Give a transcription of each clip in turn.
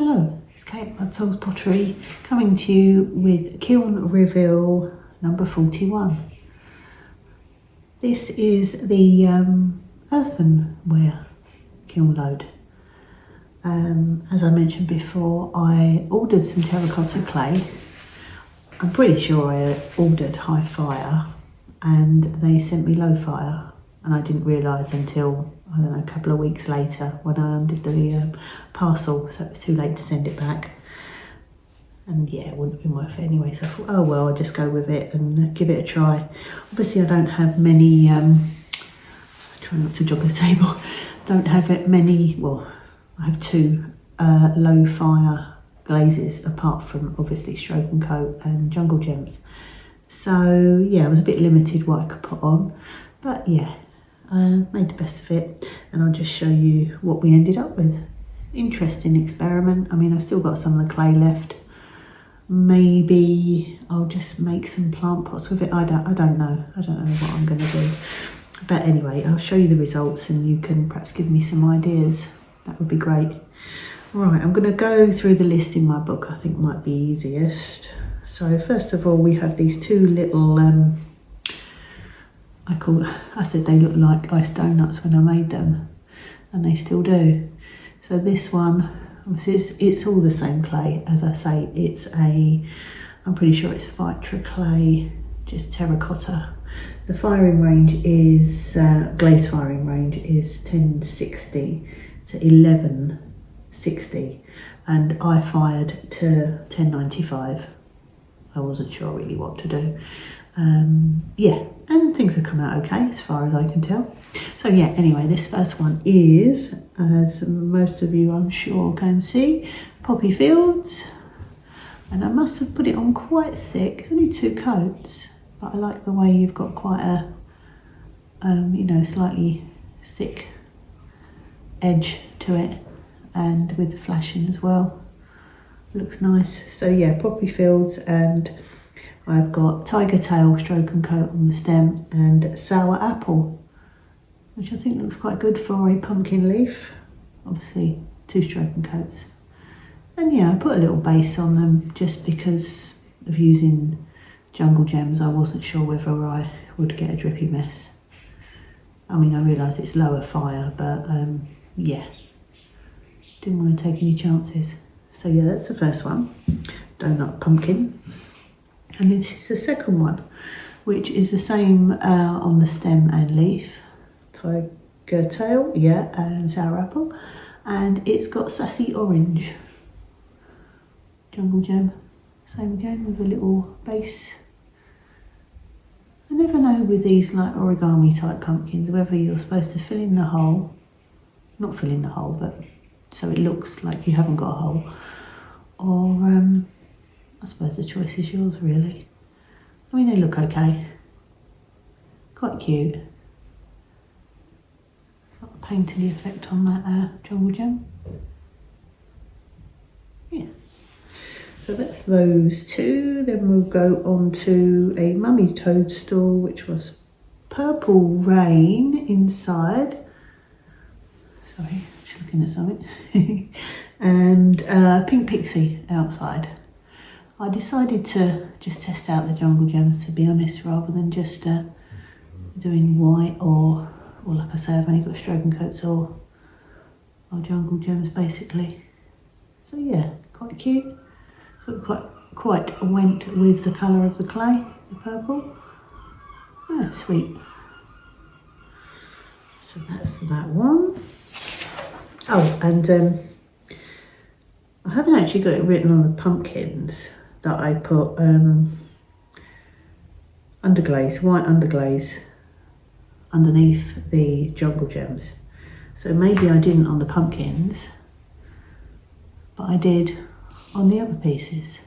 Hello, it's Kate at Soul's Pottery coming to you with Kiln reveal number 41. This is the Earthenware kiln load. As I mentioned before, I ordered some terracotta clay. I'm pretty sure I ordered high fire and they sent me low fire, and I didn't realise until, I don't know, a couple of weeks later when I undid the parcel, so it was too late to send it back. And yeah, it wouldn't have been worth it anyway, so I thought, oh well, I'll just go with it and give it a try. Obviously I don't have many, I try not to jog the table, don't have it many, well, I have two low fire glazes apart from obviously Stroke and Coat and Jungle Gems. So yeah, I was a bit limited what I could put on, but yeah, made the best of it, and I'll just show you what we ended up with. Interesting experiment. I mean, I've still got some of the clay left. Maybe I'll just make some plant pots with it. I don't know what I'm going to do. But anyway, I'll show you the results and you can perhaps give me some ideas. That would be great. Right, I'm going to go through the list in my book. I think might be easiest. So first of all, we have these two little I said they look like iced donuts when I made them, and they still do. So this one, obviously it's all the same clay. As I say, it's I'm pretty sure it's Vitraclay, just terracotta. The firing range is, glaze firing range is 1060 to 1160, and I fired to 1095. I wasn't sure really what to do. Yeah, and things have come out okay as far as I can tell. So yeah, anyway, this first one is, as most of you I'm sure can see, Poppy Fields, and I must have put it on quite thick. It's only 2 coats, but I like the way you've got quite a you know, slightly thick edge to it, and with the flashing as well, looks nice. So yeah, Poppy Fields, and I've got Tiger Tail, Stroke and Coat on the stem, and Sour Apple, which I think looks quite good for a pumpkin leaf. Obviously 2 Stroke and Coats. And yeah, I put a little base on them just because of using Jungle Gems. I wasn't sure whether I would get a drippy mess. I mean, I realise it's lower fire, but yeah, didn't want to take any chances. So yeah, that's the first one, Donut Pumpkin. And this is the second one, which is the same on the stem and leaf. Tiger Tail, yeah, and Sour Apple. And it's got Sassy Orange. Jungle Gem, same again with a little base. I never know with these like origami type pumpkins whether you're supposed to fill in the hole, not fill in the hole, but so it looks like you haven't got a hole, or I suppose the choice is yours really. I mean, they look okay, quite cute. Got a painterly effect on that Jungle Gem. Yeah. So that's those two. Then we'll go on to a mummy toadstool, which was Purple Rain inside. Sorry, just looking at something. And Pink Pixie outside. I decided to just test out the Jungle Gems, to be honest, rather than just doing white or like I say, I've only got Stroke and Coats or Jungle Gems basically. So yeah, quite cute. So it quite went with the colour of the clay, the purple. Oh, sweet. So that's that one. Oh, and I haven't actually got it written on the pumpkins that I put Underglaze, white Underglaze underneath the Jungle Gems. So maybe I didn't on the pumpkins, but I did on the other pieces.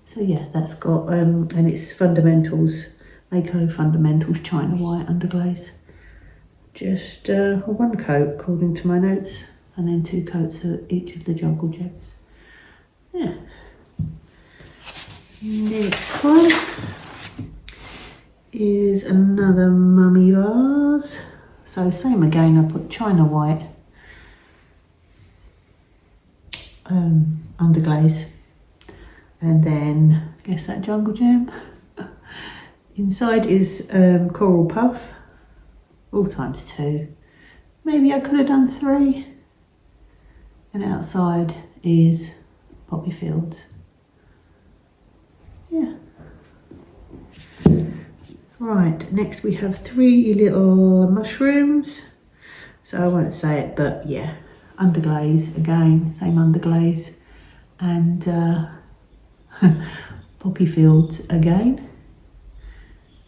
So yeah, that's got, and it's Fundamentals, Mayco Fundamentals China White Underglaze. Just 1 coat according to my notes, and then 2 coats of each of the Jungle Gems. Yeah. Next one is another mummy vase. So same again, I put China White Underglaze, and then guess that Jungle Gem. Inside is Coral Puff, all times 2. Maybe I could have done 3. And outside is Poppy Fields. Yeah. Right, next we have 3 little mushrooms. So I won't say it, but yeah, Underglaze again, same Underglaze, and Poppy Fields again.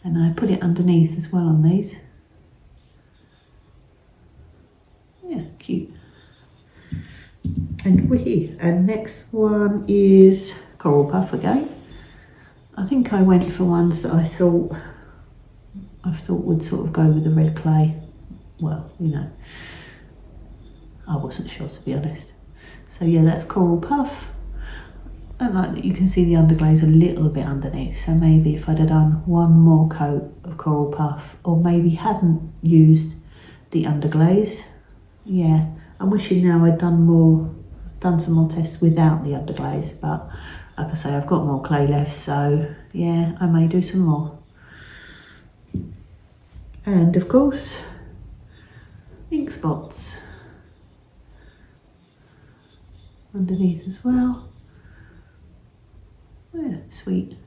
And I put it underneath as well on these. Yeah, cute. And we're here. And next one is Coral Puff again. I think I went for ones that I thought would sort of go with the red clay. Well, you know, I wasn't sure, to be honest. So yeah, that's Coral Puff. I like that you can see the underglaze a little bit underneath. So maybe if I'd have done one more coat of Coral Puff, or maybe hadn't used the underglaze. Yeah, I'm wishing now I'd done some more tests without the underglaze, but like I say, I've got more clay left, so yeah, I may do some more. And of course, ink spots underneath as well. Yeah, sweet.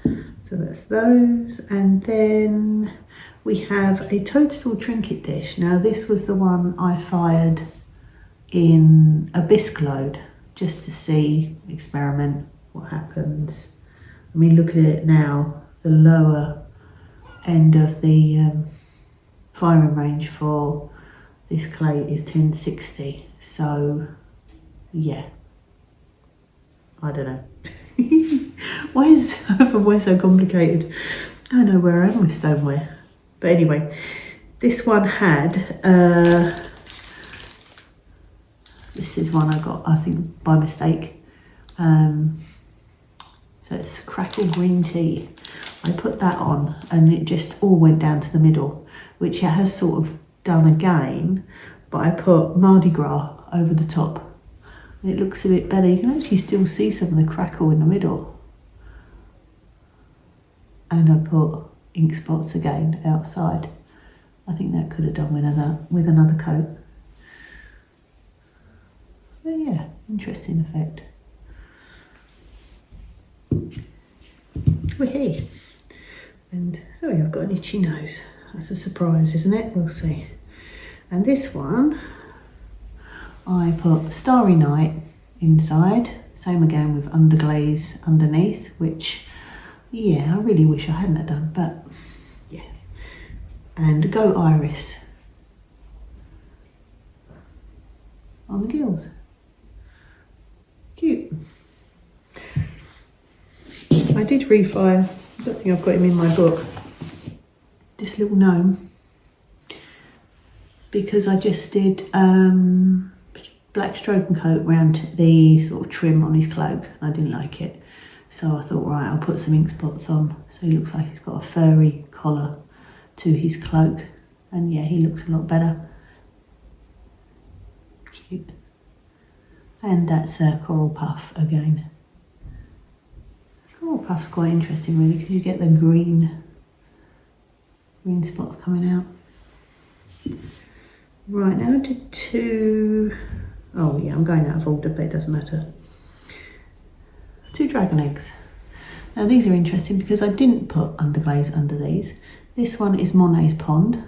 So that's those, and then we have a toadstool trinket dish. Now this was the one I fired in a bisque load just to see, experiment, what happens. I mean, look at it now, the lower end of the firing range for this clay is 1060. So yeah, I don't know. Why is Earthenware so complicated? I know where I am with stoneware. But anyway, this one had, this is one I got, I think, by mistake. So it's Crackle Green Tea. I put that on and it just all went down to the middle, which it has sort of done again, but I put Mardi Gras over the top. And it looks a bit better. You can actually still see some of the crackle in the middle. And I put ink spots again outside. I think that could have done with another coat. So yeah, interesting effect. We're here. And sorry, I've got an itchy nose. That's a surprise, isn't it? We'll see. And this one, I put Starry Night inside. Same again with Underglaze underneath, which, yeah, I really wish I hadn't have done, but yeah. And Go Iris on the gills. Cute. I did refire, I don't think I've got him in my book, this little gnome, because I just did black stroke and coat around the sort of trim on his cloak. I didn't like it. So I thought, right, I'll put some ink spots on. So he looks like he's got a furry collar to his cloak. And yeah, he looks a lot better. Cute. And that's Coral Puff again. Coral Puff's quite interesting really, because you get the green spots coming out. Right, now I did 2, oh yeah, I'm going out of order, but it doesn't matter. 2 dragon eggs. Now these are interesting because I didn't put underglaze under these. This one is Monet's Pond,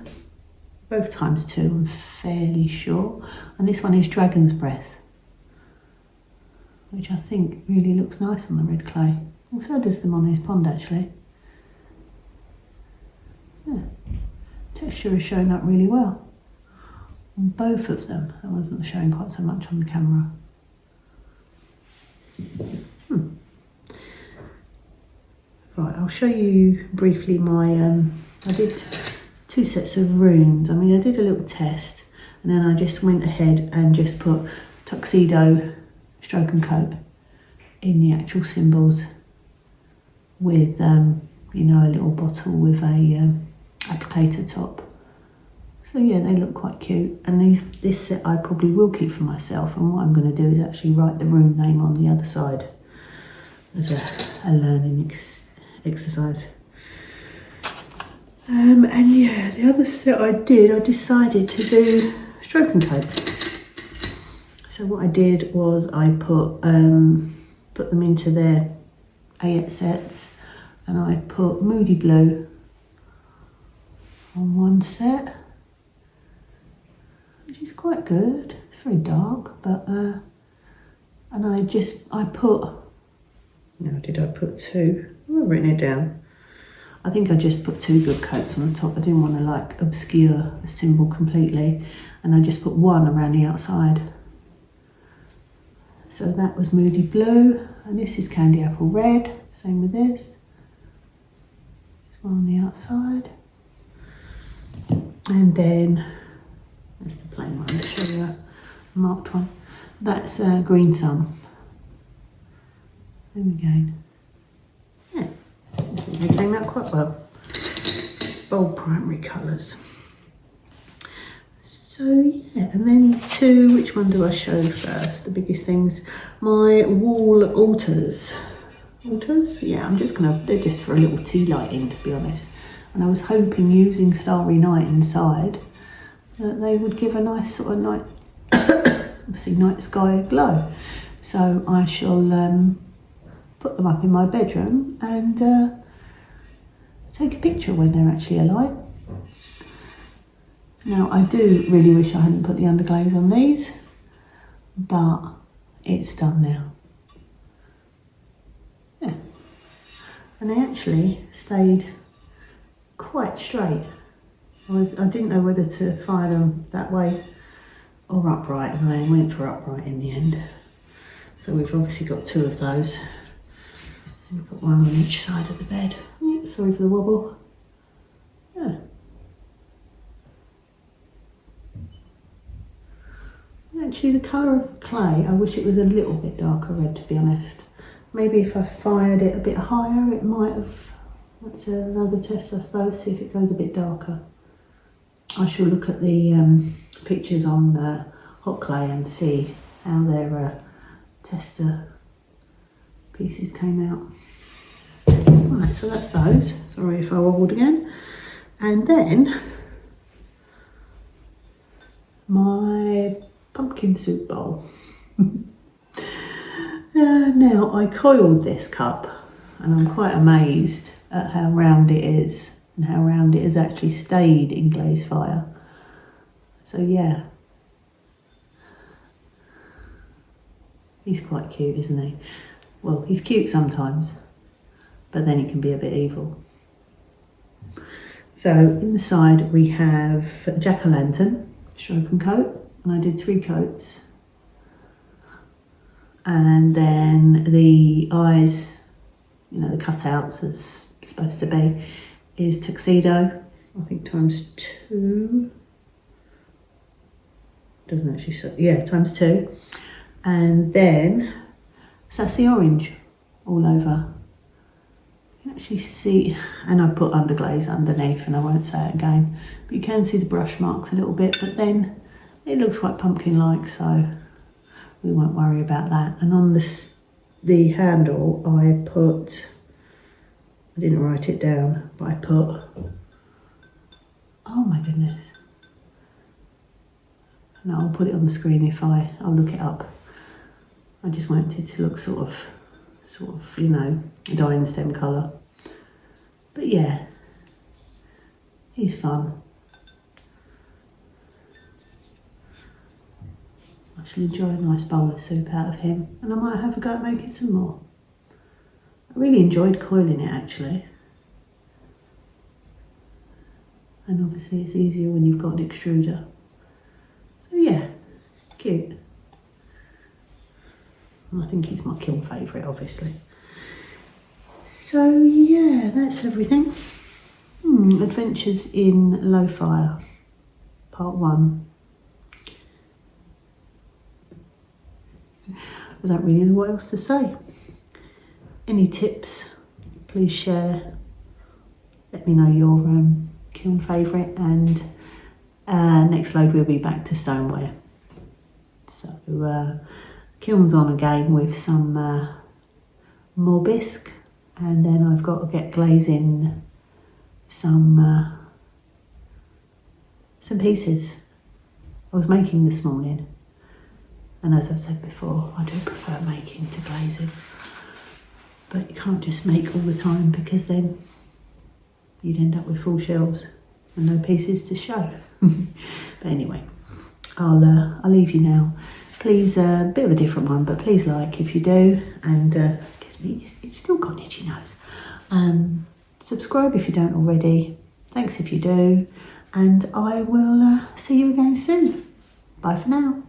both times 2, I'm fairly sure. And this one is Dragon's Breath, which I think really looks nice on the red clay. Also does the Monet's Pond actually. Yeah, texture is showing up really well on both of them. I wasn't showing quite so much on the camera. Right, I'll show you briefly my, I did 2 sets of runes. I mean, I did a little test and then I just went ahead and just put tuxedo stroke and coat in the actual symbols with, you know, a little bottle with a applicator top. So So yeah, they look quite cute. And this set I probably will keep for myself. And what I'm going to do is actually write the room name on the other side as a learning exercise. And yeah, the other set I decided to do stroke and coat. So what I did was I put them into their A8 sets, and I put Moody Blue on one set, which is quite good. It's very dark, but and I put, no, did I put two? I've written it down. I think I just put two good coats on the top. I didn't want to like obscure the symbol completely, and I just put one around the outside. So that was Moody Blue, and this is Candy Apple Red. Same with this. There's one on the outside. And then, that's the plain one, I'll show you a marked one. That's Green Thumb. There we go. Yeah, I think they came out quite well. Bold primary colours. So yeah, and then which one do I show first? The biggest things, my wall altars. Altars? Yeah, they're just for a little tea lighting, to be honest. And I was hoping using Starry Night inside that they would give a nice sort of night, obviously night sky glow. So I shall put them up in my bedroom and take a picture when they're actually alight. Now I do really wish I hadn't put the underglaze on these, but it's done now. Yeah, and they actually stayed quite straight. I didn't know whether to fire them that way or upright, and I went for upright in the end. So we've obviously got two of those. We'll put one on each side of the bed. Oops, sorry for the wobble. Yeah. Actually, the colour of the clay, I wish it was a little bit darker red, to be honest. Maybe if I fired it a bit higher, it might have. That's another test, I suppose, see if it goes a bit darker. I shall look at the pictures on hot clay and see how their tester pieces came out. Right, so that's those. Sorry if I wobbled again. And then my pumpkin soup bowl. Now I coiled this cup, and I'm quite amazed at how round it is and how round it has actually stayed in glaze fire. So yeah, he's quite cute, isn't he? Well, he's cute sometimes, but then he can be a bit evil. So inside we have jack-o'-lantern, stroke and coat, and I did 3 coats. And then the eyes, you know, the cutouts as supposed to be, is tuxedo, I think ×2. Doesn't actually say, yeah, ×2. And then sassy orange all over. You can actually see, and I put underglaze underneath, and I won't say it again, but you can see the brush marks a little bit, but then it looks quite pumpkin-like, so we won't worry about that. And on the handle, I didn't write it down, but I put, oh my goodness. No, I'll put it on the screen I'll look it up. I just wanted it to look sort of, you know, a dying stem colour. But yeah, he's fun. I shall enjoy a nice bowl of soup out of him, and I might have a go at making some more. I really enjoyed coiling it actually. And obviously it's easier when you've got an extruder. So yeah, cute. And I think he's my Kiln favourite, obviously. So yeah, that's everything. Adventures in Low Fire, part 1. I don't really know what else to say. Any tips, please share. Let me know your Kiln favourite, and next load we'll be back to stoneware. So Kiln's on again with some more bisque, and then I've got to get glazing some pieces I was making this morning. And as I've said before, I do prefer making to glazing. But you can't just make all the time, because then you'd end up with full shelves and no pieces to show. But anyway, I'll leave you now. Please, a bit of a different one, but please like if you do. And excuse me, it's still got an itchy nose. Subscribe if you don't already. Thanks if you do. And I will see you again soon. Bye for now.